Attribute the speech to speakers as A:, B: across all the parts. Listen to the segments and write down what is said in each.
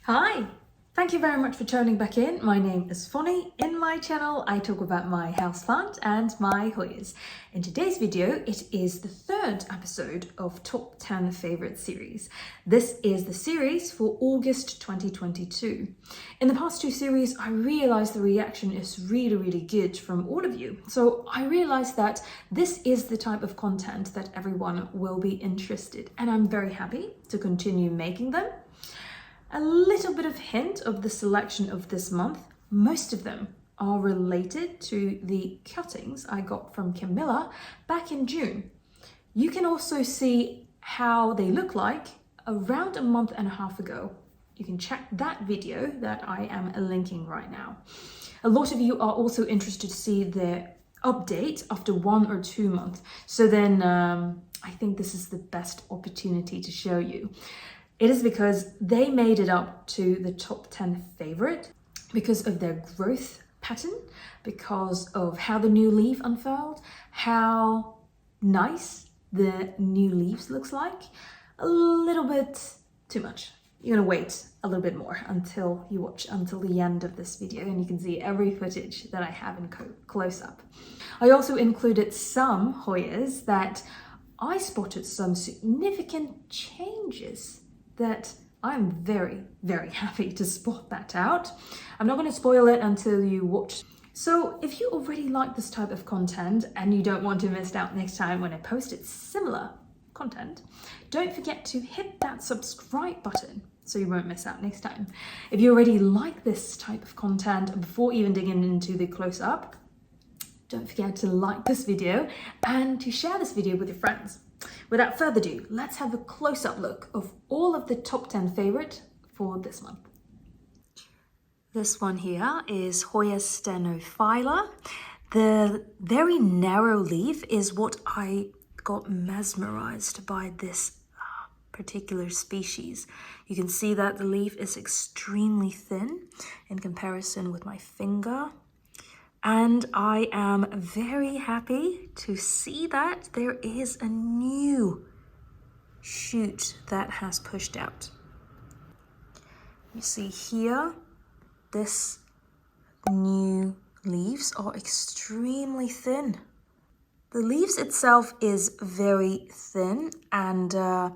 A: Hi! Thank you very much for tuning back in. My name is Fonnie. In my channel, I talk about my houseplant and my Hoyas. In today's video, it is the third episode of Top 10 Favorite series. This is the series for August 2022. In the past two series, I realized the reaction is really good from all of you. So I realized that this is the type of content that everyone will be interested in, and I'm very happy to continue making them. A little bit of hint of the selection of this month. Most of them are related to the cuttings I got from Camilla back in June. You can also see how they look like around a month and a half ago. You can check that video that I am linking right now. A lot of you are also interested to see the update after 1 or 2 months. So then I think this is the best opportunity to show you. It is because they made it up to the top 10 favorite because of their growth pattern, because of how the new leaf unfurled, how nice the new leaves looks like. A little bit too much. You're gonna wait a little bit more until you watch until the end of this video and you can see every footage that I have in close up. I also included some Hoyas that I spotted some significant changes that I'm very happy to spot that out. I'm not going to spoil it until you watch. So if you already like this type of content and you don't want to miss out next time when I posted similar content, don't forget to hit that subscribe button so you won't miss out next time. If you already like this type of content, before even digging into the close-up, don't forget to like this video and to share this video with your friends. Without further ado, let's have a close-up look of all of the top 10 favorite for this month. This one here is Hoya Stenophylla. The very narrow leaf is what I got mesmerized by this particular species. You can see that the leaf is extremely thin in comparison with my finger. And I am very happy to see that there is a new shoot that has pushed out. You see here, this new leaves are extremely thin. The leaves itself is very thin and I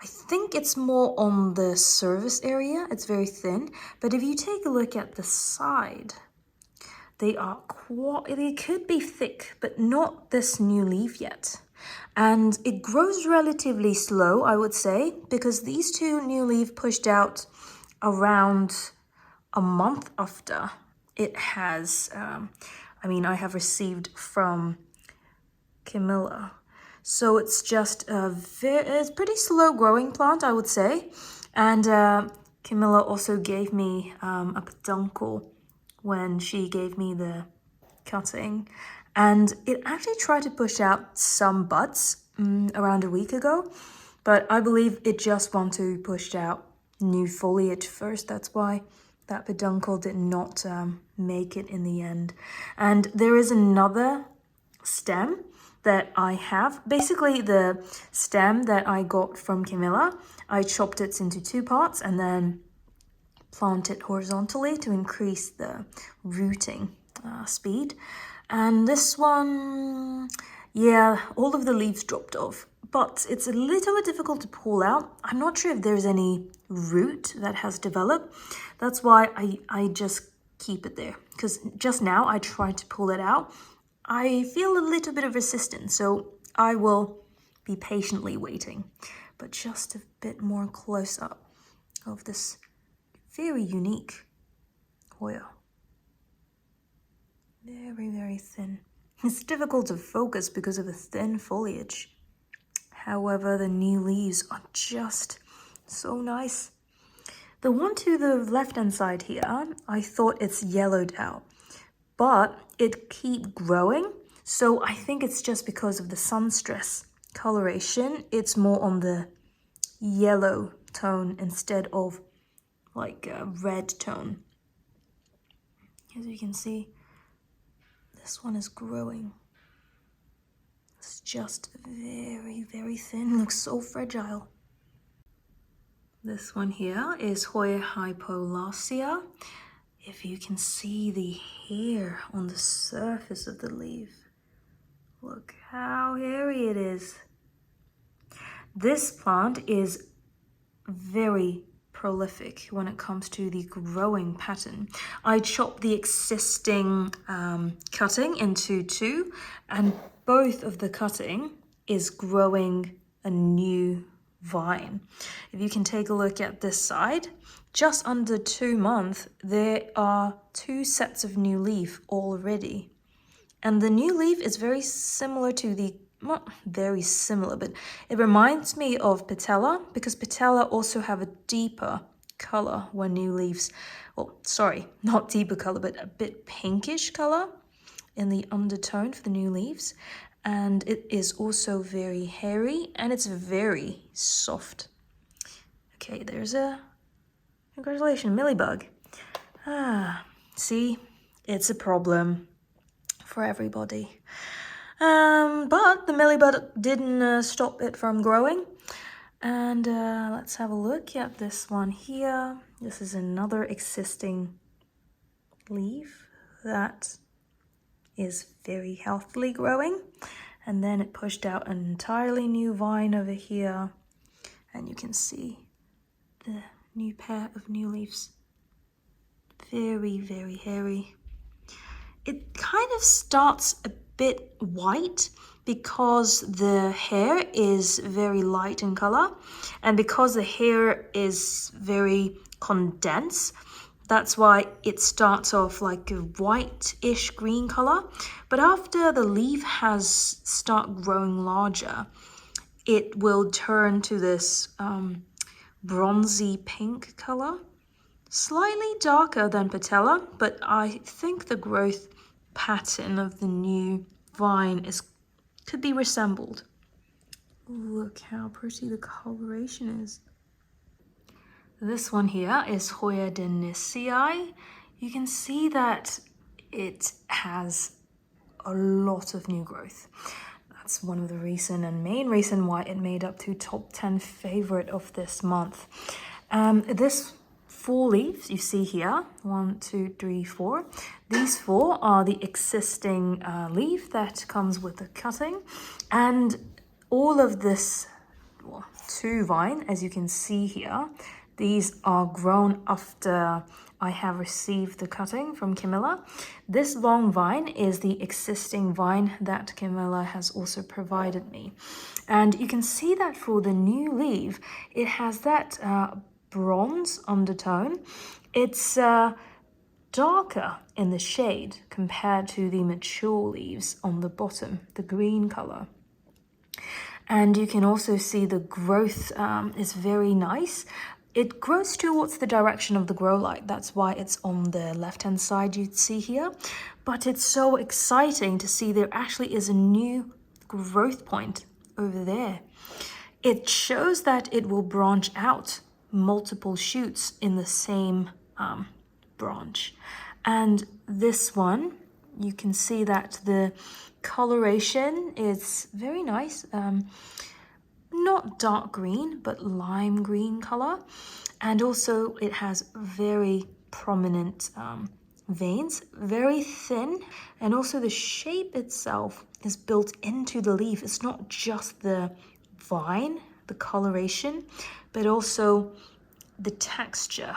A: think it's more on the surface area. It's very thin, but if you take a look at the side, they could be thick, but not this new leaf yet. And it grows relatively slow, I would say, because these two new leaves pushed out around a month after it has, I have received from Camilla. So it's just it's pretty slow growing plant, I would say. And Camilla also gave me a peduncle when she gave me the cutting, and it actually tried to push out some buds around a week ago, but I believe it just wanted to push out new foliage first. That's why that peduncle did not make it in the end. And there is another stem that I have. Basically the stem that I got from Camilla, I chopped it into 2 parts and then plant it horizontally to increase the rooting speed. And this one, yeah, all of the leaves dropped off, but it's a little bit difficult to pull out. I'm not sure if there's any root that has developed. That's why I just keep it there, because just now I tried to pull it out. I feel a little bit of resistance, so I will be patiently waiting. But just a bit more close up of this very unique Hoya. Very thin. It's difficult to focus because of the thin foliage. However, the new leaves are just so nice. The one to the left-hand side here, I thought it's yellowed out, but it keep growing. So I think it's just because of the sun stress coloration. It's more on the yellow tone instead of like a red tone. As you can see, this one is growing. It's just very thin, looks so fragile. This one here is Hoya Hypolasia. If you can see the hair on the surface of the leaf, look how hairy it is. This plant is very prolific when it comes to the growing pattern. I chopped the existing cutting into two, and both of the cutting is growing a new vine. If you can take a look at this side, just under 2 months, there are 2 sets of new leaf already. And the new leaf is very similar to the, not very similar, but it reminds me of patella, because patella also have a deeper color when new leaves, well, sorry, not deeper color, but a bit pinkish color in the undertone for the new leaves. And it is also very hairy and it's very soft. Okay, there's a, congratulations, millibug. See, it's a problem for everybody. But the millibug didn't stop it from growing. And let's have a look at this one here. This is another existing leaf that is very healthily growing. And then it pushed out an entirely new vine over here. And you can see the new pair of new leaves. Very, very hairy. It kind of starts a bit white because the hair is very light in color, and because the hair is very condensed, that's why it starts off like a whitish green color. But after the leaf has start growing larger, it will turn to this bronzy pink color, slightly darker than patella, but I think the growth pattern of the new vine could be resembled. Look how pretty the coloration is. This one here is Hoya Dennisii. You can see that it has a lot of new growth. That's one of the main reason why it made up to top 10 favorite of this month. This 4 leaves you see here, 1, 2, 3, 4. These 4 are the existing leaf that comes with the cutting, and all of this 2 vine, as you can see here, these are grown after I have received the cutting from Camilla. This long vine is the existing vine that Camilla has also provided me, and you can see that for the new leaf, it has that bronze undertone. It's darker in the shade compared to the mature leaves on the bottom, the green color. And you can also see the growth is very nice. It grows towards the direction of the grow light. That's why it's on the left-hand side you'd see here. But it's so exciting to see there actually is a new growth point over there. It shows that it will branch out multiple shoots in the same branch. And this one, you can see that the coloration is very nice. Not dark green, but lime green color. And also it has very prominent veins, very thin. And also the shape itself is built into the leaf. It's not just the vine, the coloration, but also the texture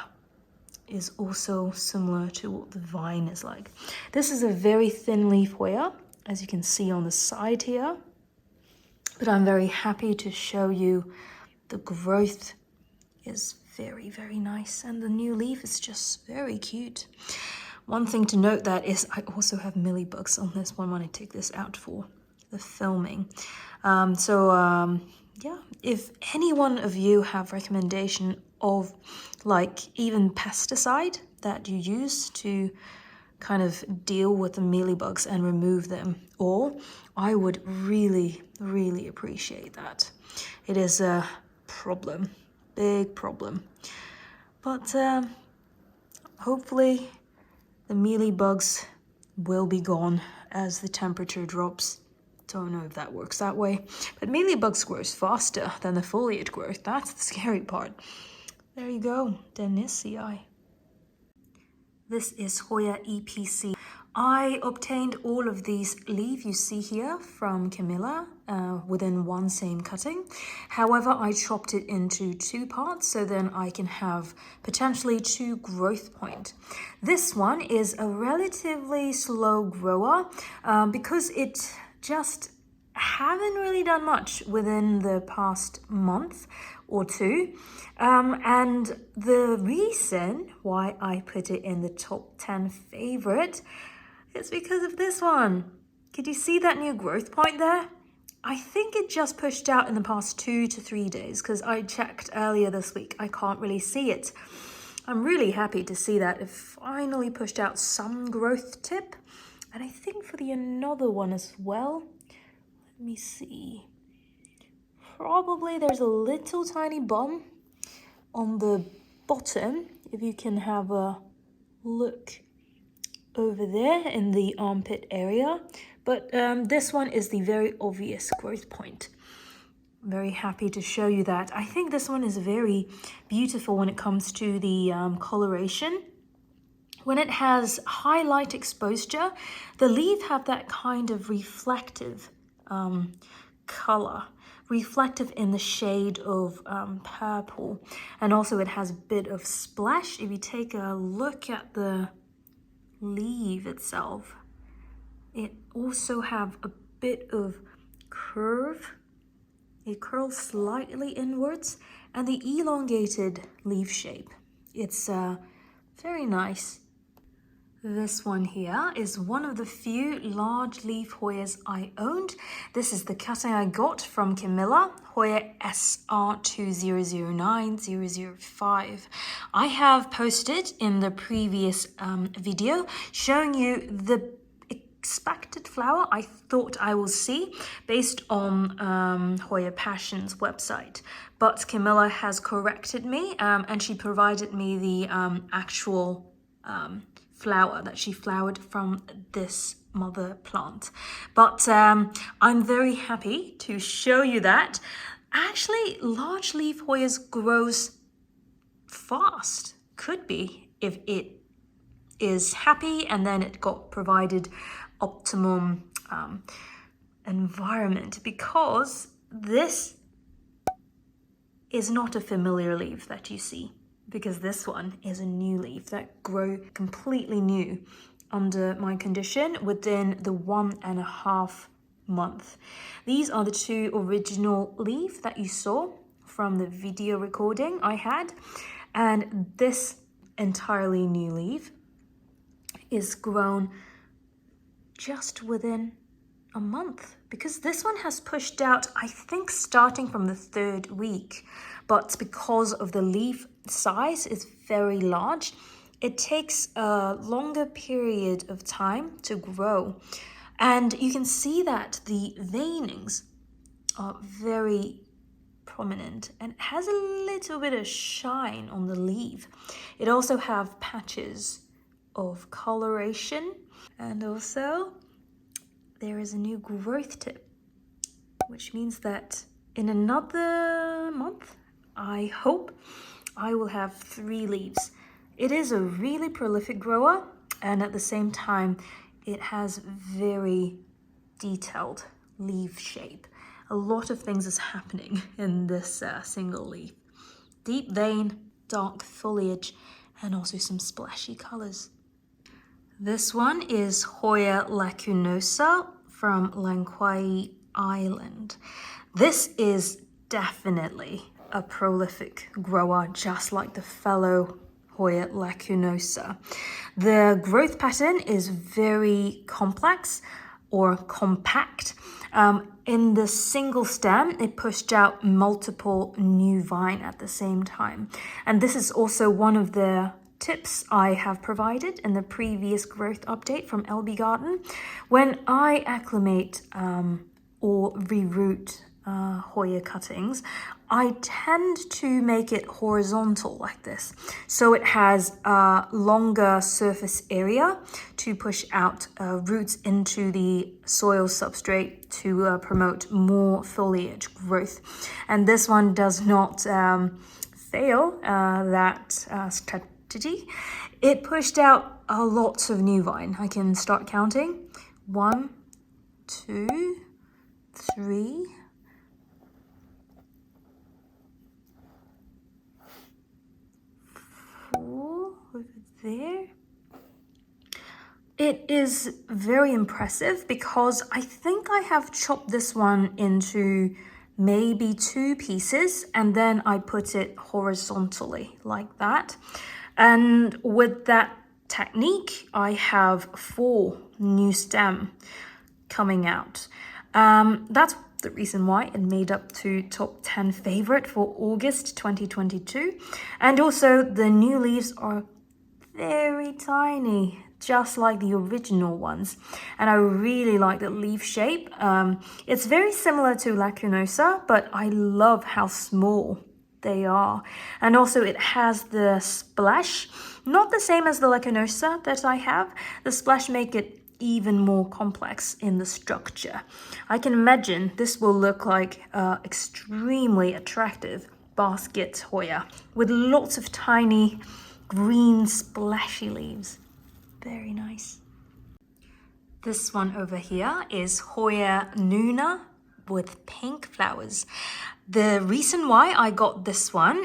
A: is also similar to what the vine is like. This is a very thin leaf Hoya, as you can see on the side here. But I'm very happy to show you the growth is very, very nice. And the new leaf is just very cute. One thing to note that is I also have millibugs on this one when I take this out for the filming. Yeah, if any one of you have recommendation of like even pesticide that you use to kind of deal with the mealybugs and remove them all, I would really, really appreciate that. It is a problem, big problem. But hopefully the mealybugs will be gone as the temperature drops. Don't know if that works that way. But mealybugs grows faster than the foliage growth. That's the scary part. There you go, Dennisii. This is Hoya EPC. I obtained all of these leaves you see here from Camilla within one same cutting. However, I chopped it into 2 parts so then I can have potentially 2 growth points. This one is a relatively slow grower because it just haven't really done much within the past month or 2. And the reason why I put it in the top 10 favorite is because of this one. Could you see that new growth point there? I think it just pushed out in the past 2 to 3 days because I checked earlier this week. I can't really see it. I'm really happy to see that it finally pushed out some growth tip. And I think for the another one as well. Let me see. Probably there's a little tiny bump on the bottom, if you can have a look over there in the armpit area. But this one is the very obvious growth point. I'm very happy to show you that. I think this one is very beautiful when it comes to the coloration. When it has high light exposure, the leaves have that kind of reflective color. Reflective in the shade of purple, and also it has a bit of splash. If you take a look at the leaf itself, it also have a bit of curve. It curls slightly inwards, and the elongated leaf shape. It's very nice. This one here is one of the few large leaf Hoyas I owned. This is the cutting I got from Camilla, Hoya SR 2009-005. I have posted in the previous video showing you the expected flower I thought I will see based on Hoya Passion's website. But Camilla has corrected me and she provided me the actual flower that she flowered from this mother plant. But I'm very happy to show you that actually large leaf Hoyas grows fast. Could be if it is happy and then it got provided optimum environment, because this is not a familiar leaf that you see. Because this one is a new leaf that grow completely new under my condition within the 1.5 month. These are the 2 original leaves that you saw from the video recording I had, and this entirely new leaf is grown just within a month, because this one has pushed out, I think, starting from the 3rd week. But because of the leaf size is very large, it takes a longer period of time to grow. And you can see that the veinings are very prominent and it has a little bit of shine on the leaf. It also have patches of coloration, and also there is a new growth tip, which means that in another month, I hope I will have 3 leaves. It is a really prolific grower, and at the same time, it has very detailed leaf shape. A lot of things is happening in this single leaf. Deep vein, dark foliage, and also some splashy colors. This one is Hoya Lacunosa from Langkawi Island. This is definitely a prolific grower, just like the fellow Hoya Lacunosa. The growth pattern is very complex or compact. In the single stem, it pushed out multiple new vine at the same time. And this is also one of the tips I have provided in the previous growth update from LB Garden. When I acclimate or reroot Hoya cuttings, I tend to make it horizontal like this, so it has a longer surface area to push out roots into the soil substrate to promote more foliage growth. And this one does not fail that strategy. It pushed out a lot of new vine. I can start counting. 1, 2, 3, 4 over there. It is very impressive because I think I have chopped this one into maybe 2 pieces and then I put it horizontally like that. And with that technique, I have 4 new stem coming out. That's the reason why it made up to top 10 favorite for August 2022. And also the new leaves are very tiny, just like the original ones. And I really like the leaf shape. It's very similar to Lacunosa, but I love how small they are. And also it has the splash, not the same as the Lacunosa that I have. The splash make it even more complex in the structure. I can imagine this will look like extremely attractive basket Hoya with lots of tiny green splashy leaves. Very nice. This one over here is Hoya Noona with pink flowers. The reason why I got this one,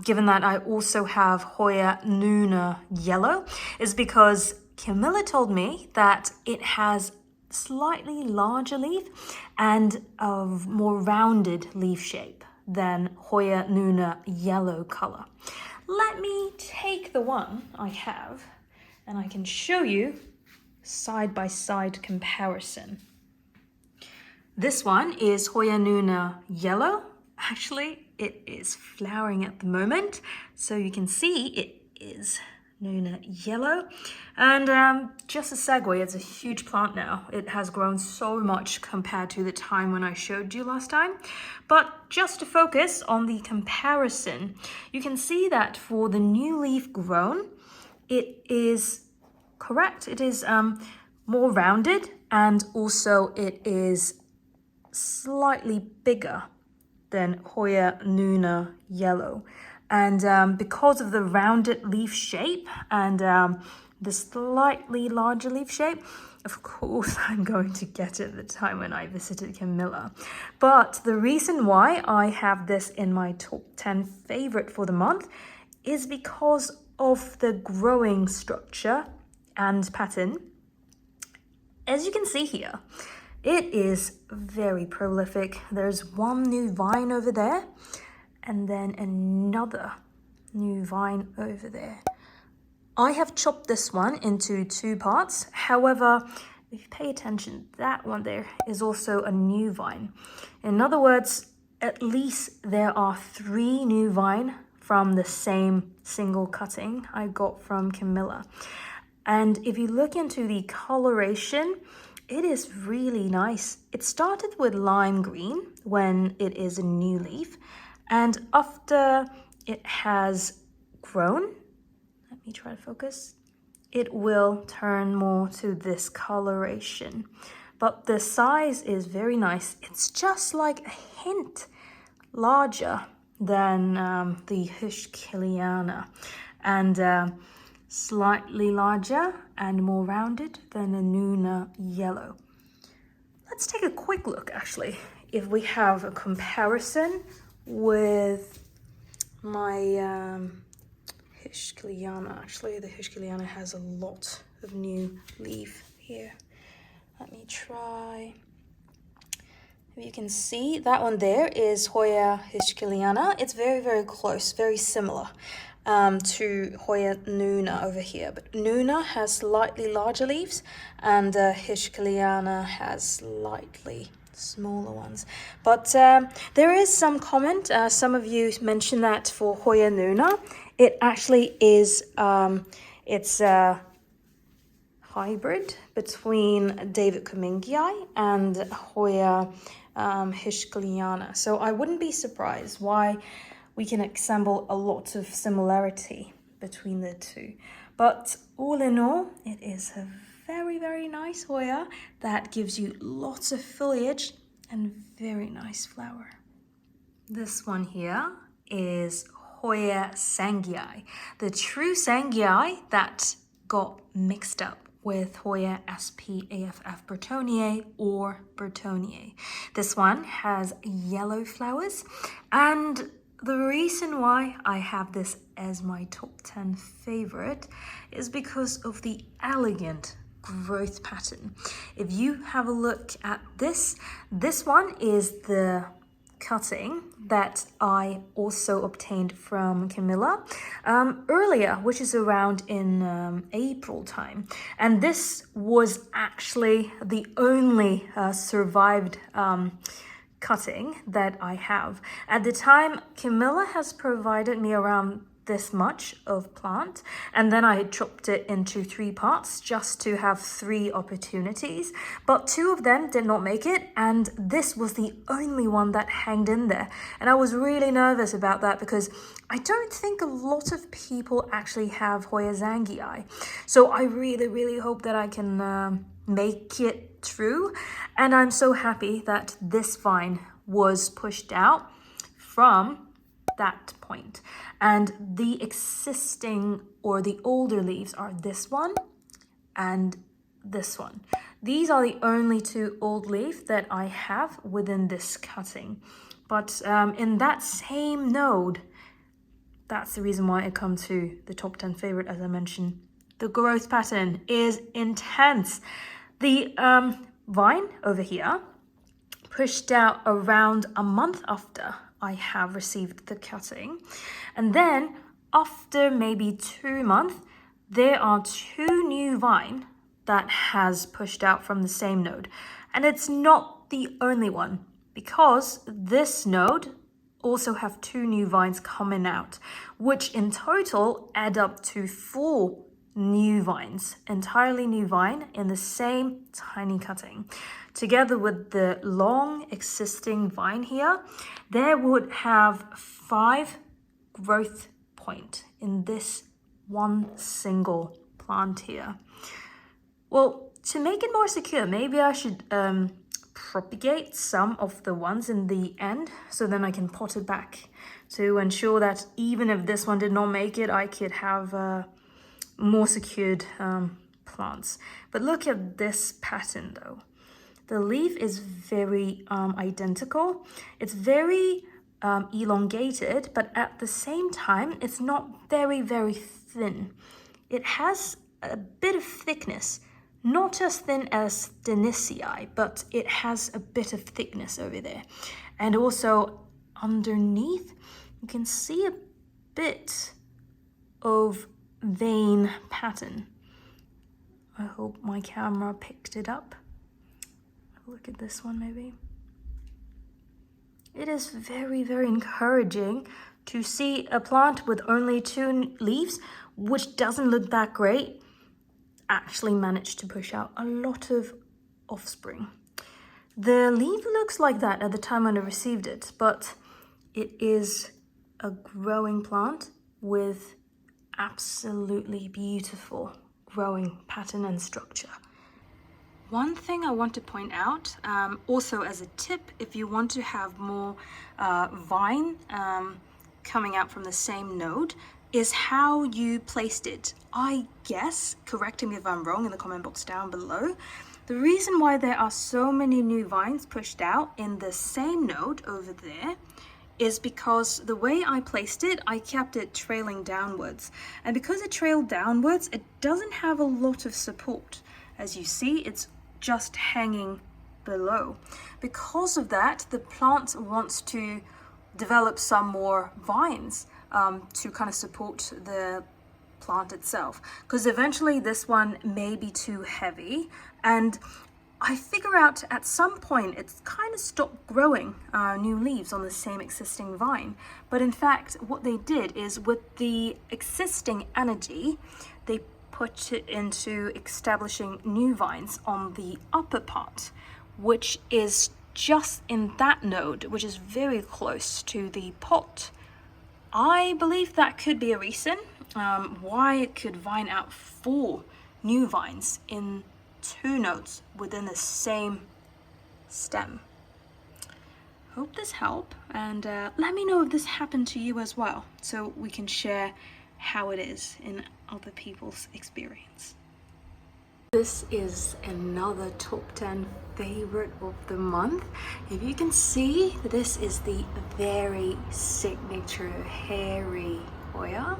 A: given that I also have Hoya Noona yellow, is because Camilla told me that it has slightly larger leaf and a more rounded leaf shape than Hoya Noona yellow color. Let me take the one I have and I can show you side-by-side comparison. This one is Hoya Noona yellow. Actually, it is flowering at the moment, so you can see it is Noona yellow. And just a segue, it's a huge plant now. It has grown so much compared to the time when I showed you last time. But just to focus on the comparison, you can see that for the new leaf grown, it is correct. It is more rounded, and also it is slightly bigger than Hoya Noona yellow. And because of the rounded leaf shape and the slightly larger leaf shape, of course I'm going to get it the time when I visited Camilla. But the reason why I have this in my top 10 favorite for the month is because of the growing structure and pattern. As you can see here, it is very prolific. There's one new vine over there and then another new vine over there. I have chopped this one into 2 parts. However, if you pay attention, that one there is also a new vine. In other words, at least there are 3 new vine from the same single cutting I got from Camilla. And if you look into the coloration, it is really nice. It started with lime green when it is a new leaf, and after it has grown, let me try to focus, it will turn more to this coloration. But the size is very nice. It's just like a hint larger than the Heuschkeliana, and slightly larger and more rounded than the Noona yellow. Let's take a quick look, actually, if we have a comparison with my Heuschkeliana. Actually, the Heuschkeliana has a lot of new leaf here. Let me try. If you can see, that one there is Hoya Heuschkeliana. It's very, very close, very similar to Hoya Noona over here. But Noona has slightly larger leaves and Heuschkeliana has slightly smaller ones. But there is some comment. Some of you mentioned that for Hoya Noona, it actually is, it's a hybrid between David Comingii and Hoya Heuschkeliana. So I wouldn't be surprised why we can assemble a lot of similarity between the two. But all in all, it is a very, very nice Hoya that gives you lots of foliage and very nice flower. This one here is Hoya Tsangii, the true Tsangii that got mixed up with Hoya SPAFF Bertoniae or Bertoniae. This one has yellow flowers, and the reason why I have this as my top 10 favorite is because of the elegant growth pattern. If you have a look at this one is the cutting that I also obtained from Camilla earlier, which is around in April time, and this was actually the only survived cutting that I have. At the time, Camilla has provided me around this much of plant, and then I chopped it into 3 parts just to have 3 opportunities, but 2 of them did not make it, and this was the only one that hanged in there. And I was really nervous about that because I don't think a lot of people actually have Hoya Tsangii, so I really hope that I can make it through. And I'm so happy that this vine was pushed out from that point, and the existing or the older leaves are this one and this one. These are the only 2 old leaves that I have within this cutting, but in that same node, that's the reason why I come to the top 10 favorite. As I mentioned, the growth pattern is intense. The vine over here pushed out around a month after I have received the cutting, and then after maybe 2 months there are 2 new vine that has pushed out from the same node, and it's not the only one, because this node also have 2 new vines coming out, which in total add up to 4 new vines, entirely new vine in the same tiny cutting. Together with the long existing vine here, there would have 5 growth point in this one single plant here. Well, to make it more secure, maybe I should propagate some of the ones in the end, so then I can pot it back to ensure that even if this one did not make it, I could have more secured plants. But look at this pattern though. The leaf is very identical. It's very elongated, but at the same time, it's not very thin. It has a bit of thickness, not as thin as Dennisii, but it has a bit of thickness over there. And also underneath, you can see a bit of vein pattern. I hope my camera picked it up. Look at this one maybe. It is very encouraging to see a plant with only 2 leaves, which doesn't look that great, actually manage to push out a lot of offspring. The leaf looks like that at the time when I received it, but it is a growing plant with absolutely beautiful growing pattern and structure. One thing I want to point out, also as a tip, if you want to have more vine coming out from the same node, is how you placed it. I guess, correct me if I'm wrong in the comment box down below, the reason why there are so many new vines pushed out in the same node over there is because the way I placed it, I kept it trailing downwards. And because it trailed downwards, it doesn't have a lot of support. As you see, it's just hanging below. Because of that, the plant wants to develop some more vines to kind of support the plant itself, because eventually this one may be too heavy, and I figure out at some point it's kind of stopped growing new leaves on the same existing vine. But in fact, what they did is, with the existing energy, they put it into establishing new vines on the upper part, which is just in that node, which is very close to the pot. I believe that could be a reason why it could vine out 4 new vines in 2 nodes within the same stem. hope this helped, and let me know if this happened to you as well, so we can share how it is in other people's experience. This is another top 10 favorite of the month. If you can see, this is the very signature hairy Hoya.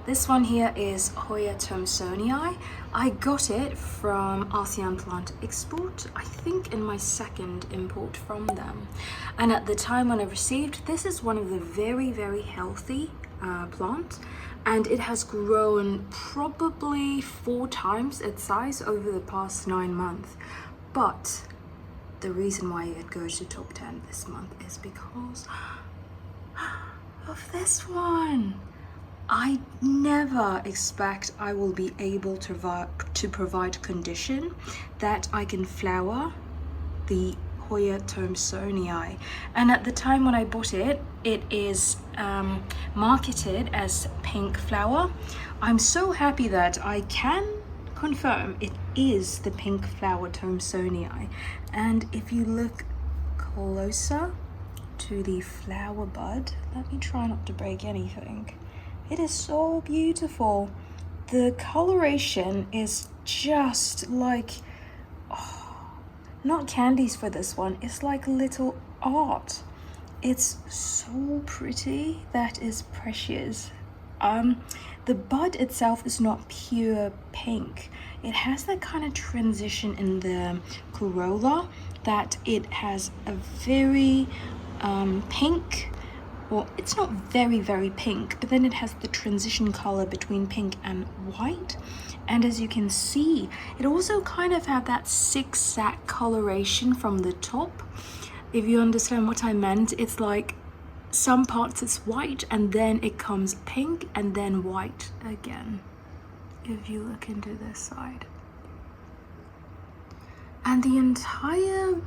A: This one here is Hoya Thomsonii. I got it from ASEAN Plant Export, I think in my second import from them. And at the time when I received, this is one of the very, very healthy plants. And it has grown probably 4 times its size over the past 9 months. But the reason why it goes to top 10 this month is because of this one. I never expect I will be able to provide condition that I can flower the Hoya Thomsonii, and at the time when I bought it, it is marketed as pink flower. I'm so happy that I can confirm it is the pink flower Thomsonii, and if you look closer to the flower bud, let me try not to break anything. It is so beautiful. The coloration is just like, not candies for this one, it's like little art. It's so pretty, that is precious. The bud itself is not pure pink. It has that kind of transition in the corolla that it has a very pink, well, it's not very, very pink, but then it has the transition color between pink and white. And as you can see, it also kind of have that zigzag coloration from the top. If you understand what I meant, it's like some parts is white and then it comes pink and then white again. If you look into this side. And the entire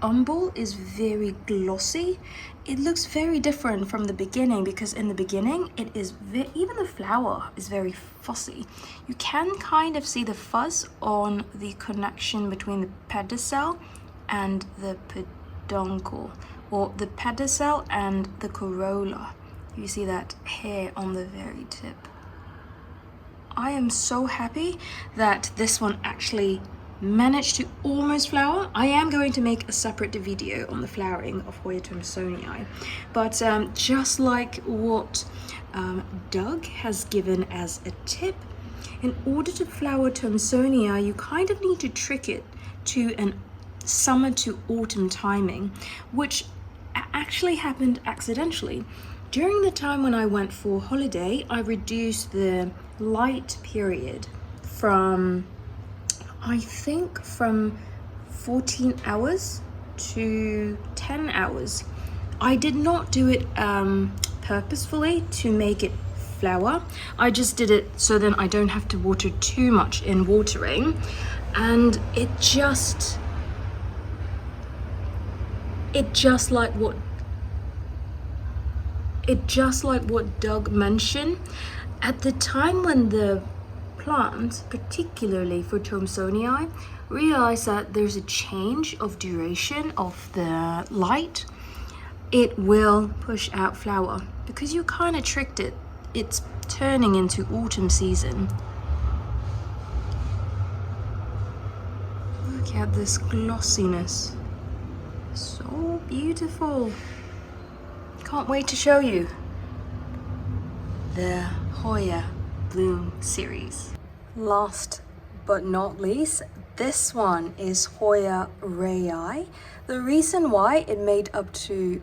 A: umbel is very glossy. It looks very different from the beginning, because in the beginning it is even the flower is very fussy. You can kind of see the fuzz on the connection between the pedicel and the peduncle, or the pedicel and the corolla. You see that hair on the very tip. I am so happy that this one actually managed to almost flower. I am going to make a separate video on the flowering of Hoya Thomsonii, but just like what Doug has given as a tip, in order to flower Thomsonii, you kind of need to trick it to an summer to autumn timing, which actually happened accidentally. During the time when I went for holiday, I reduced the light period from, I think, from 14 hours to 10 hours. I did not do it purposefully to make it flower. I just did it so then I don't have to water too much in watering. And it just like what Doug mentioned. At the time when the plant, particularly for Thomsonii, realize that there's a change of duration of the light, it will push out flower, because you kind of tricked it. It's turning into autumn season. Look at this glossiness, so beautiful. Can't wait to show you the Hoya Bloom series. Last but not least, this one is Hoya Wrayi. The reason why it made up to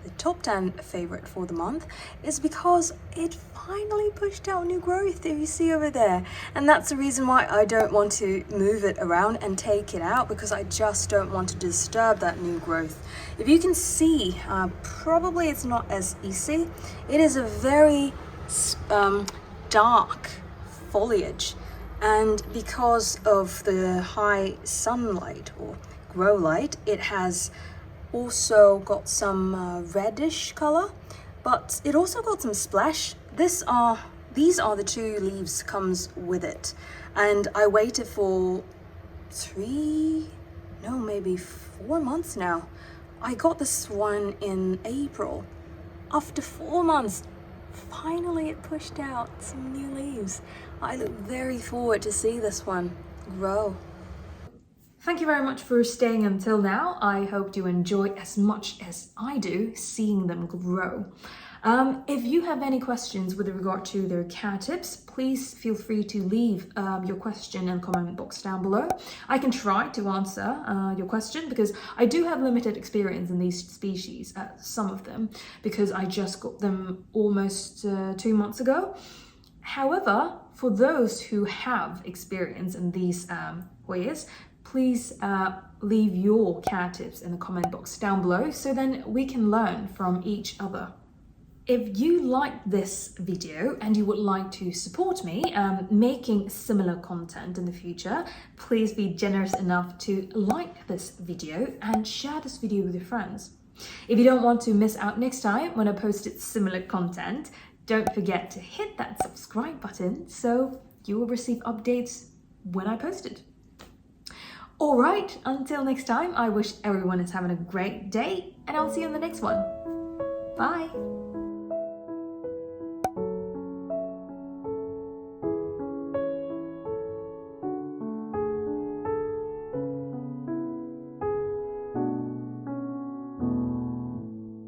A: the top 10 favorite for the month is because it finally pushed out new growth, if you see over there. And that's the reason why I don't want to move it around and take it out, because I just don't want to disturb that new growth. If you can see, probably it's not as easy. It is a very dark foliage, and because of the high sunlight or grow light, it has also got some reddish color, but it also got some splash. These are the 2 leaves comes with it, and I waited for maybe 4 months now. I got this one in April. After 4 months, finally it pushed out some new leaves. I look very forward to see this one grow. Thank you very much for staying until now. I hope you enjoy as much as I do seeing them grow. If you have any questions with regard to their care tips, please feel free to leave your question in the comment box down below. I can try to answer your question because I do have limited experience in these species, some of them, because I just got them almost 2 months ago. However, for those who have experience in these Hoyas, please leave your care tips in the comment box down below so then we can learn from each other. If you liked this video and you would like to support me making similar content in the future, please be generous enough to like this video and share this video with your friends. If you don't want to miss out next time when I posted similar content, don't forget to hit that subscribe button so you will receive updates when I post it. Alright, until next time, I wish everyone is having a great day and I'll see you in the next one. Bye!